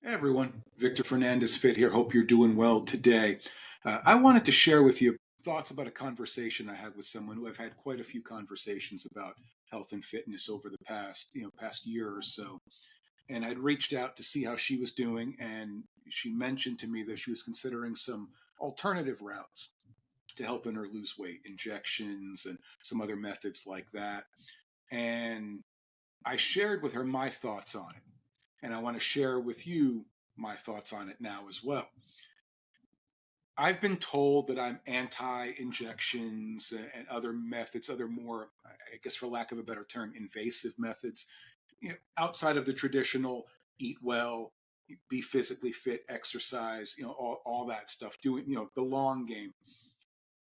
Hey everyone, Victor Fernandez Fit here. Hope you're doing well today. I wanted to share with you thoughts about a conversation I had with someone who I've had quite a few conversations about health and fitness over the past year or so. And I'd reached out to see how she was doing, and she mentioned to me that she was considering some alternative routes to helping her lose weight, injections and some other methods like that. And I shared with her my thoughts on it, and I want to share with you my thoughts on it now as well. I've been told that I'm anti injections and other methods, other more, I guess, for lack of a better term, invasive methods, outside of the traditional eat well, be physically fit, exercise, all that stuff, doing, the long game.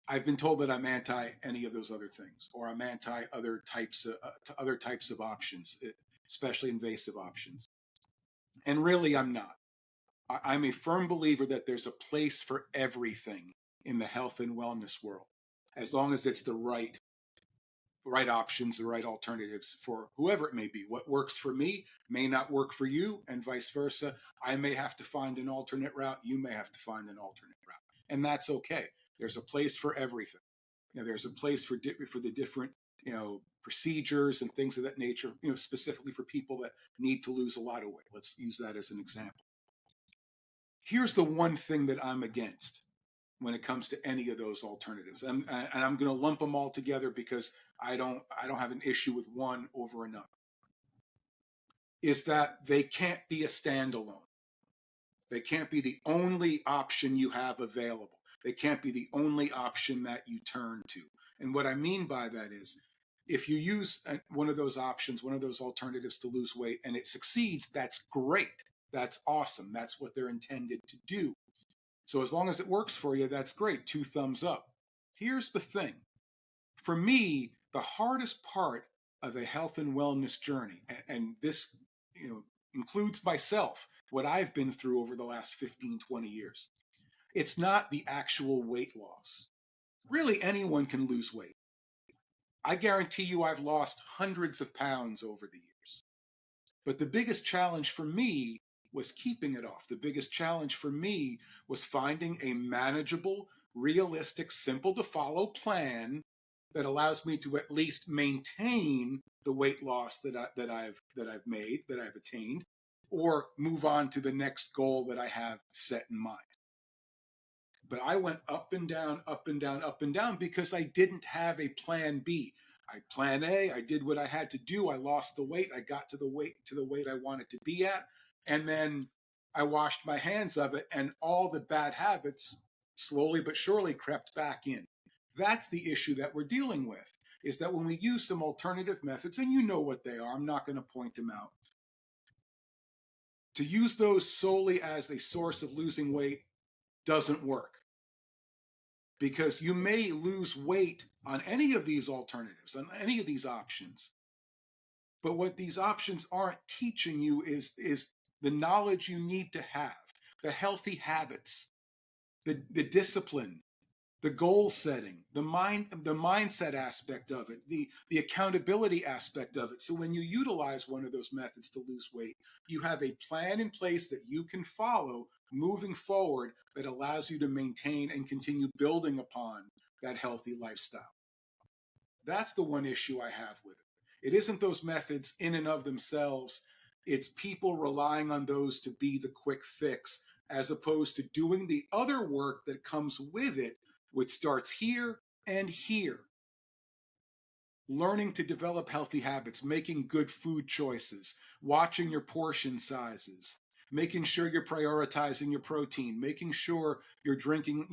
I've been told that I'm anti any of those other things, or I'm anti other types of options, especially invasive options. And really, I'm not. I'm a firm believer that there's a place for everything in the health and wellness world, as long as it's the right options, the right alternatives for whoever it may be. What works for me may not work for you, and vice versa. I may have to find an alternate route. You may have to find an alternate route, and that's okay. There's a place for everything. There's a place for the different procedures and things of that nature. Specifically for people that need to lose a lot of weight. Let's use that as an example. Here's the one thing that I'm against when it comes to any of those alternatives, and I'm going to lump them all together because I don't have an issue with one over another. Is that they can't be a standalone. They can't be the only option you have available. They can't be the only option that you turn to. And what I mean by that is, if you use one of those options, one of those alternatives to lose weight, and it succeeds, that's great. That's awesome. That's what they're intended to do. So as long as it works for you, that's great. Two thumbs up. Here's the thing. For me, the hardest part of a health and wellness journey, and this you know includes myself, what I've been through over the last 15, 20 years, it's not the actual weight loss. Really, anyone can lose weight. I guarantee you I've lost hundreds of pounds over the years. But the biggest challenge for me was keeping it off. The biggest challenge for me was finding a manageable, realistic, simple to follow plan that allows me to at least maintain the weight loss that I've made, that I've attained, or move on to the next goal that I have set in mind. But I went up and down, up and down, up and down because I didn't have a plan B. I plan A, I did what I had to do. I lost the weight. I got to the weight I wanted to be at. And then I washed my hands of it, and all the bad habits slowly but surely crept back in. That's the issue that we're dealing with, is that when we use some alternative methods, and you know what they are, I'm not going to point them out, to use those solely as a source of losing weight doesn't work, because you may lose weight on any of these alternatives, on any of these options. But what these options aren't teaching you is the knowledge you need to have, the healthy habits, the discipline, the goal setting, the mindset aspect of it, the accountability aspect of it. So when you utilize one of those methods to lose weight, you have a plan in place that you can follow moving forward that allows you to maintain and continue building upon that healthy lifestyle. That's the one issue I have with it. It isn't those methods in and of themselves. It's people relying on those to be the quick fix, as opposed to doing the other work that comes with it, which starts here and here. Learning to develop healthy habits, making good food choices, watching your portion sizes, making sure you're prioritizing your protein, making sure you're drinking,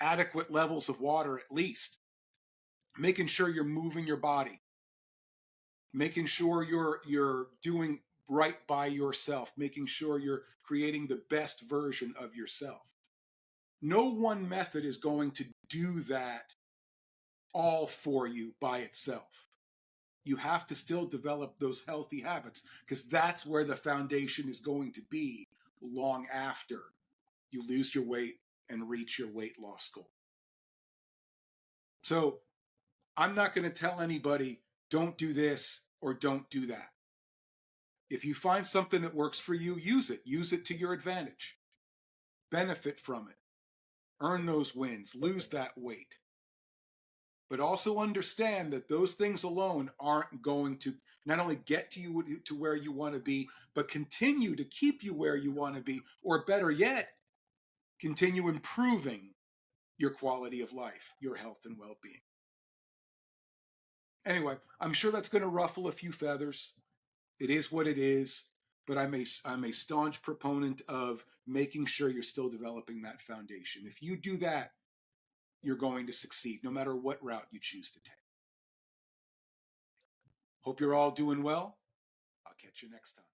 adequate levels of water at least, making sure you're moving your body, making sure you're doing right by yourself, making sure you're creating the best version of yourself. No one method is going to do that all for you by itself. You have to still develop those healthy habits, because that's where the foundation is going to be long after you lose your weight and reach your weight loss goal. So I'm not going to tell anybody don't do this or don't do that. If you find something that works for you, use it. Use it to your advantage. Benefit from it. Earn those wins. Lose that weight. But also understand that those things alone aren't going to not only get to you to where you want to be, but continue to keep you where you want to be, or better yet, continue improving your quality of life, your health and well-being. Anyway, I'm sure that's going to ruffle a few feathers. It is what it is, but I'm a staunch proponent of making sure you're still developing that foundation. If you do that, you're going to succeed, no matter what route you choose to take. Hope you're all doing well. I'll catch you next time.